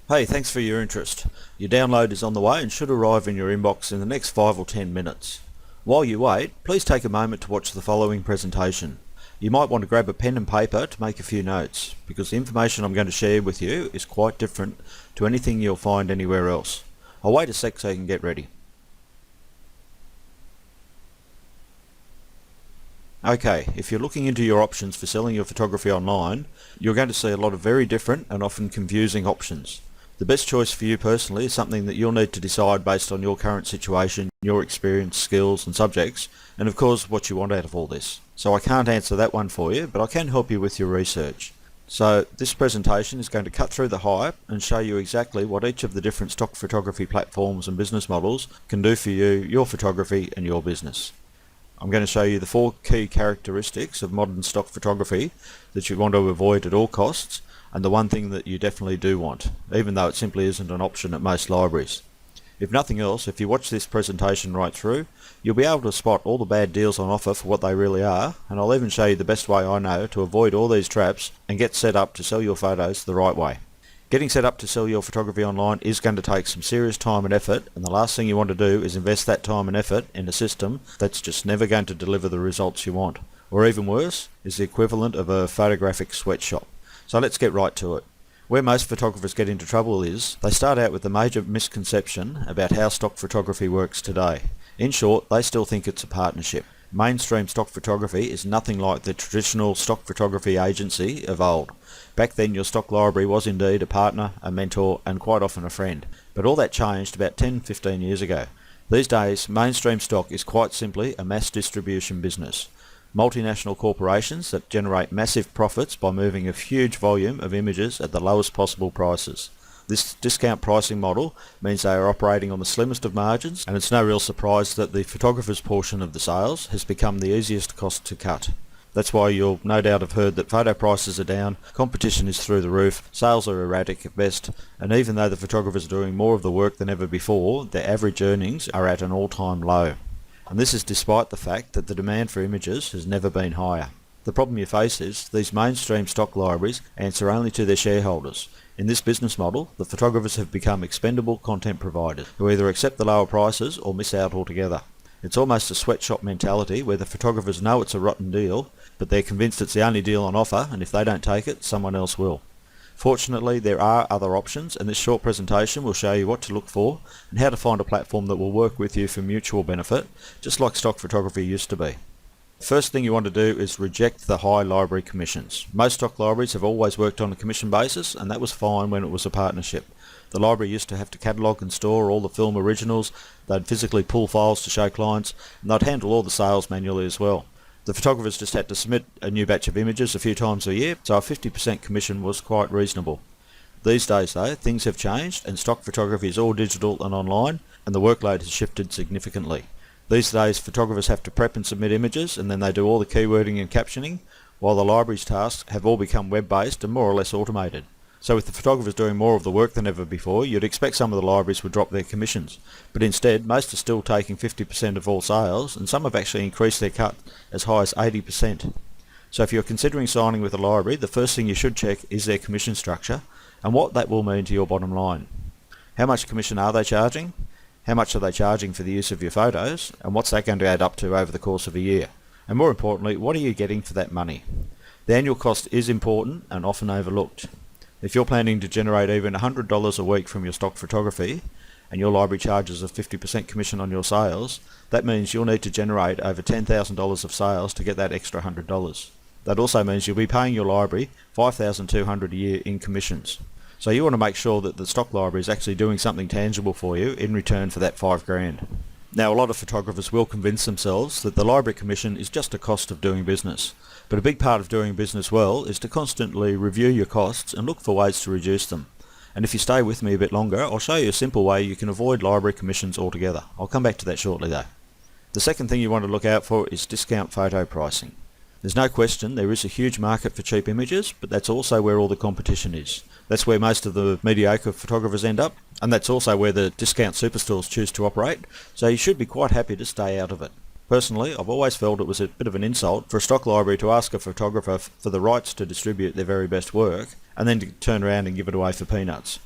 Hey, thanks for your interest. Your download is on the way and should arrive in your inbox in the next 5 or 10 minutes. While you wait, please take a moment to watch the following presentation. You might want to grab a pen and paper to make a few notes, because the information I'm going to share with you is quite different to anything you'll find anywhere else. I'll wait a sec so you can get ready. Okay, if you're looking into your options for selling your photography online, you're going to see a lot of very different and often confusing options. The best choice for you personally is something that you'll need to decide based on your current situation, your experience, skills and subjects, and of course what you want out of all this. So I can't answer that one for you, but I can help you with your research. So this presentation is going to cut through the hype and show you exactly what each of the different stock photography platforms and business models can do for you, your photography and your business. I'm going to show you the 4 key characteristics of modern stock photography that you want to avoid at all costs, and the one thing that you definitely do want, even though it simply isn't an option at most libraries. If nothing else, if you watch this presentation right through, you'll be able to spot all the bad deals on offer for what they really are, and I'll even show you the best way I know to avoid all these traps and get set up to sell your photos the right way. Getting set up to sell your photography online is going to take some serious time and effort, and the last thing you want to do is invest that time and effort in a system that's just never going to deliver the results you want, or even worse, is the equivalent of a photographic sweatshop. So let's get right to it. Where most photographers get into trouble is, they start out with a major misconception about how stock photography works today. In short, they still think it's a partnership. Mainstream stock photography is nothing like the traditional stock photography agency of old. Back then your stock library was indeed a partner, a mentor and quite often a friend. But all that changed about 10-15 years ago. These days, mainstream stock is quite simply a mass distribution business. Multinational corporations that generate massive profits by moving a huge volume of images at the lowest possible prices. This discount pricing model means they are operating on the slimmest of margins, and it's no real surprise that the photographer's portion of the sales has become the easiest cost to cut. That's why you'll no doubt have heard that photo prices are down, competition is through the roof, sales are erratic at best, and even though the photographers are doing more of the work than ever before, their average earnings are at an all-time low. And this is despite the fact that the demand for images has never been higher. The problem you face is, these mainstream stock libraries answer only to their shareholders. In this business model, the photographers have become expendable content providers, who either accept the lower prices or miss out altogether. It's almost a sweatshop mentality where the photographers know it's a rotten deal, but they're convinced it's the only deal on offer, and if they don't take it, someone else will. Fortunately, there are other options, and this short presentation will show you what to look for and how to find a platform that will work with you for mutual benefit, just like stock photography used to be. First thing you want to do is reject the high library commissions. Most stock libraries have always worked on a commission basis, and that was fine when it was a partnership. The library used to have to catalogue and store all the film originals, they'd physically pull files to show clients, and they'd handle all the sales manually as well. The photographers just had to submit a new batch of images a few times a year, so a 50% commission was quite reasonable. These days though, things have changed and stock photography is all digital and online, and the workload has shifted significantly. These days photographers have to prep and submit images, and then they do all the keywording and captioning, while the library's tasks have all become web-based and more or less automated. So with the photographers doing more of the work than ever before, you'd expect some of the libraries would drop their commissions. But instead, most are still taking 50% of all sales, and some have actually increased their cut as high as 80%. So if you're considering signing with a library, the first thing you should check is their commission structure, and what that will mean to your bottom line. How much commission are they charging? How much are they charging for the use of your photos? And what's that going to add up to over the course of a year? And more importantly, what are you getting for that money? The annual cost is important and often overlooked. If you're planning to generate even $100 a week from your stock photography, and your library charges a 50% commission on your sales, that means you'll need to generate over $10,000 of sales to get that extra $100. That also means you'll be paying your library $5,200 a year in commissions. So you want to make sure that the stock library is actually doing something tangible for you in return for that $5,000. Now, a lot of photographers will convince themselves that the library commission is just a cost of doing business. But a big part of doing business well is to constantly review your costs and look for ways to reduce them. And if you stay with me a bit longer, I'll show you a simple way you can avoid library commissions altogether. I'll come back to that shortly though. The second thing you want to look out for is discount photo pricing. There's no question there is a huge market for cheap images, but that's also where all the competition is. That's where most of the mediocre photographers end up, and that's also where the discount superstores choose to operate, so you should be quite happy to stay out of it. Personally, I've always felt it was a bit of an insult for a stock library to ask a photographer for the rights to distribute their very best work, and then to turn around and give it away for peanuts.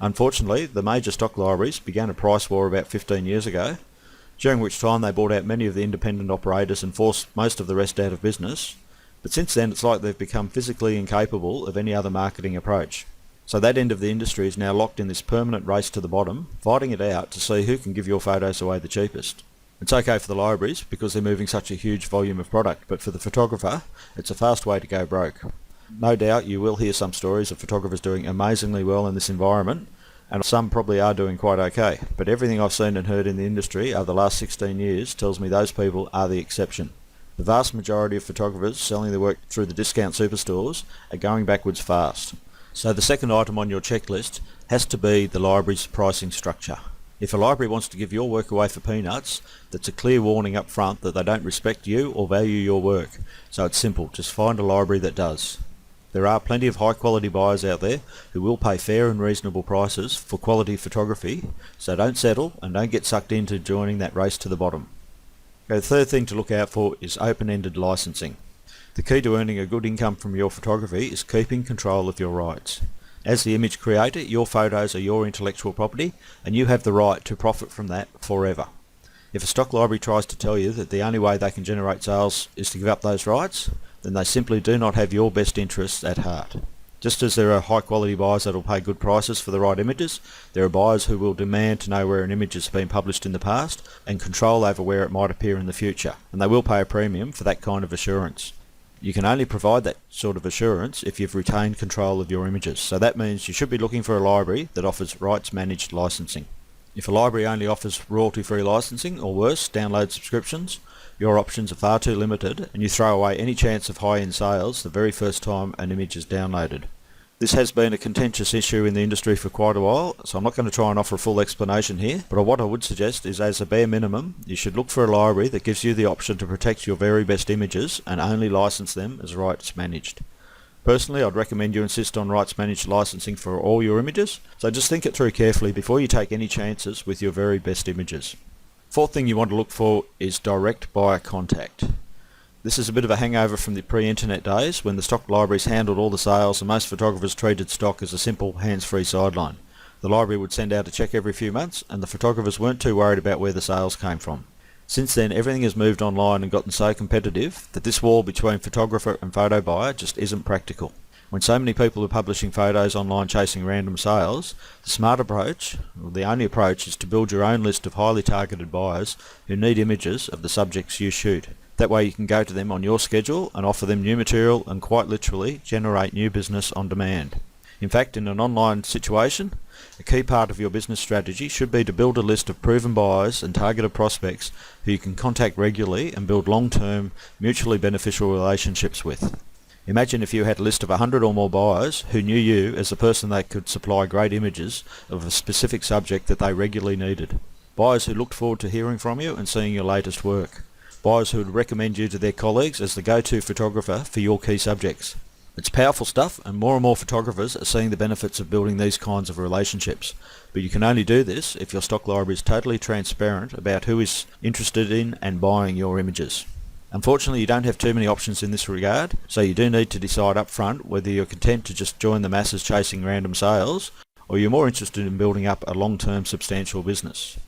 Unfortunately, the major stock libraries began a price war about 15 years ago, during which time they bought out many of the independent operators and forced most of the rest out of business, but since then it's like they've become physically incapable of any other marketing approach. So that end of the industry is now locked in this permanent race to the bottom, fighting it out to see who can give your photos away the cheapest. It's okay for the libraries because they're moving such a huge volume of product, but for the photographer, it's a fast way to go broke. No doubt you will hear some stories of photographers doing amazingly well in this environment, and some probably are doing quite okay, but everything I've seen and heard in the industry over the last 16 years tells me those people are the exception. The vast majority of photographers selling their work through the discount superstores are going backwards fast. So the second item on your checklist has to be the library's pricing structure. If a library wants to give your work away for peanuts, that's a clear warning up front that they don't respect you or value your work. So it's simple, just find a library that does. There are plenty of high quality buyers out there who will pay fair and reasonable prices for quality photography, so don't settle and don't get sucked into joining that race to the bottom. Okay, the third thing to look out for is open-ended licensing. The key to earning a good income from your photography is keeping control of your rights. As the image creator, your photos are your intellectual property and you have the right to profit from that forever. If a stock library tries to tell you that the only way they can generate sales is to give up those rights, then they simply do not have your best interests at heart. Just as there are high quality buyers that will pay good prices for the right images, there are buyers who will demand to know where an image has been published in the past and control over where it might appear in the future, and they will pay a premium for that kind of assurance. You can only provide that sort of assurance if you've retained control of your images, so that means you should be looking for a library that offers rights managed licensing. If a library only offers royalty-free licensing, or worse, download subscriptions, your options are far too limited and you throw away any chance of high-end sales the very first time an image is downloaded. This has been a contentious issue in the industry for quite a while, so I'm not going to try and offer a full explanation here, but what I would suggest is, as a bare minimum, you should look for a library that gives you the option to protect your very best images and only license them as rights managed. Personally, I'd recommend you insist on rights managed licensing for all your images, so just think it through carefully before you take any chances with your very best images. Fourth thing you want to look for is direct buyer contact. This is a bit of a hangover from the pre-internet days when the stock libraries handled all the sales and most photographers treated stock as a simple hands-free sideline. The library would send out a check every few months and the photographers weren't too worried about where the sales came from. Since then, everything has moved online and gotten so competitive that this wall between photographer and photo buyer just isn't practical. When so many people are publishing photos online chasing random sales, the smart approach, or the only approach, is to build your own list of highly targeted buyers who need images of the subjects you shoot. That way you can go to them on your schedule and offer them new material and quite literally generate new business on demand. In fact, in an online situation, a key part of your business strategy should be to build a list of proven buyers and targeted prospects who you can contact regularly and build long-term, mutually beneficial relationships with. Imagine if you had a list of 100 or more buyers who knew you as the person they could supply great images of a specific subject that they regularly needed. Buyers who looked forward to hearing from you and seeing your latest work. Buyers who would recommend you to their colleagues as the go-to photographer for your key subjects. It's powerful stuff, and more photographers are seeing the benefits of building these kinds of relationships. But you can only do this if your stock library is totally transparent about who is interested in and buying your images. Unfortunately, you don't have too many options in this regard, so you do need to decide up front whether you're content to just join the masses chasing random sales, or you're more interested in building up a long-term substantial business.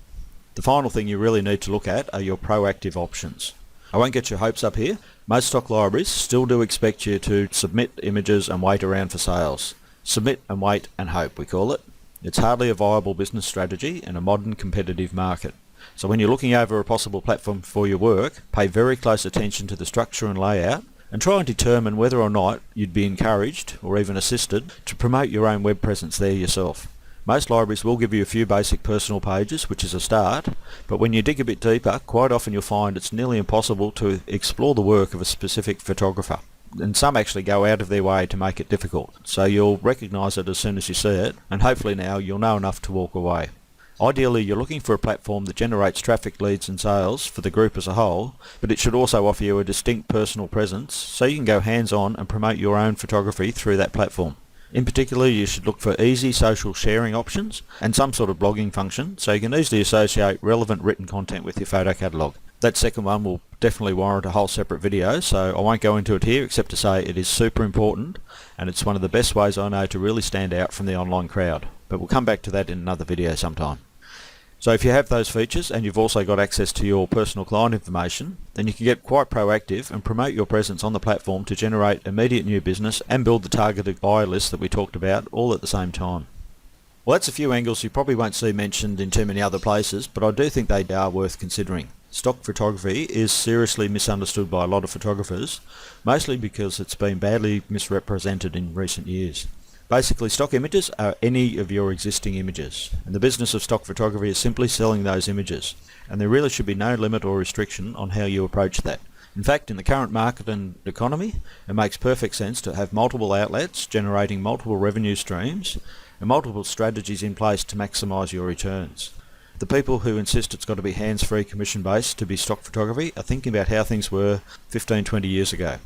The final thing you really need to look at are your proactive options. I won't get your hopes up here. Most stock libraries still do expect you to submit images and wait around for sales. Submit and wait and hope, we call it. It's hardly a viable business strategy in a modern competitive market. So when you're looking over a possible platform for your work, pay very close attention to the structure and layout and try and determine whether or not you'd be encouraged or even assisted to promote your own web presence there yourself. Most libraries will give you a few basic personal pages, which is a start, but when you dig a bit deeper, quite often you'll find it's nearly impossible to explore the work of a specific photographer. And some actually go out of their way to make it difficult, so you'll recognise it as soon as you see it, and hopefully now you'll know enough to walk away. Ideally, you're looking for a platform that generates traffic, leads and sales for the group as a whole, but it should also offer you a distinct personal presence so you can go hands-on and promote your own photography through that platform. In particular, you should look for easy social sharing options and some sort of blogging function so you can easily associate relevant written content with your photo catalogue. That second one will definitely warrant a whole separate video, so I won't go into it here except to say it is super important and it's one of the best ways I know to really stand out from the online crowd. but we'll come back to that in another video sometime. So if you have those features and you've also got access to your personal client information, then you can get quite proactive and promote your presence on the platform to generate immediate new business and build the targeted buyer list that we talked about all at the same time. Well, that's a few angles you probably won't see mentioned in too many other places, but I do think they are worth considering. Stock photography is seriously misunderstood by a lot of photographers, mostly because it's been badly misrepresented in recent years. Basically, stock images are any of your existing images, and the business of stock photography is simply selling those images, and there really should be no limit or restriction on how you approach that. In fact, in the current market and economy, it makes perfect sense to have multiple outlets generating multiple revenue streams and multiple strategies in place to maximise your returns. The people who insist it's got to be hands-free commission-based to be stock photography are thinking about how things were 15-20 years ago.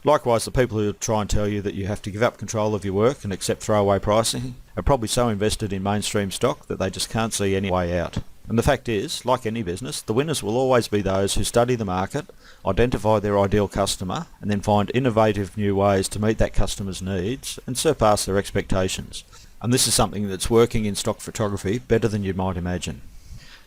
Likewise, the people who try and tell you that you have to give up control of your work and accept throwaway pricing are probably so invested in mainstream stock that they just can't see any way out. And the fact is, like any business, the winners will always be those who study the market, identify their ideal customer, and then find innovative new ways to meet that customer's needs and surpass their expectations. And this is something that's working in stock photography better than you might imagine.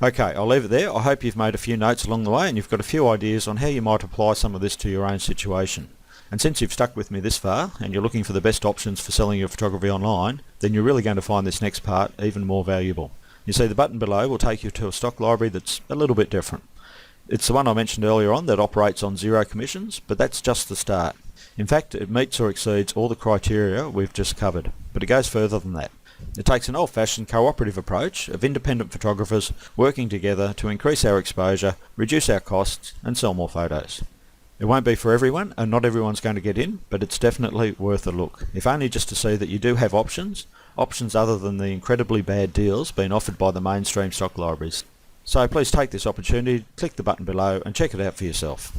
Okay, I'll leave it there. I hope you've made a few notes along the way and you've got a few ideas on how you might apply some of this to your own situation. And since you've stuck with me this far and you're looking for the best options for selling your photography online, then you're really going to find this next part even more valuable. You see, the button below will take you to a stock library that's a little bit different. It's the one I mentioned earlier on that operates on zero commissions, but that's just the start. In fact, it meets or exceeds all the criteria we've just covered, but it goes further than that. It takes an old-fashioned cooperative approach of independent photographers working together to increase our exposure, reduce our costs, and sell more photos. It won't be for everyone, and not everyone's going to get in, but it's definitely worth a look, if only just to see that you do have options other than the incredibly bad deals being offered by the mainstream stock libraries. So please take this opportunity, click the button below and check it out for yourself.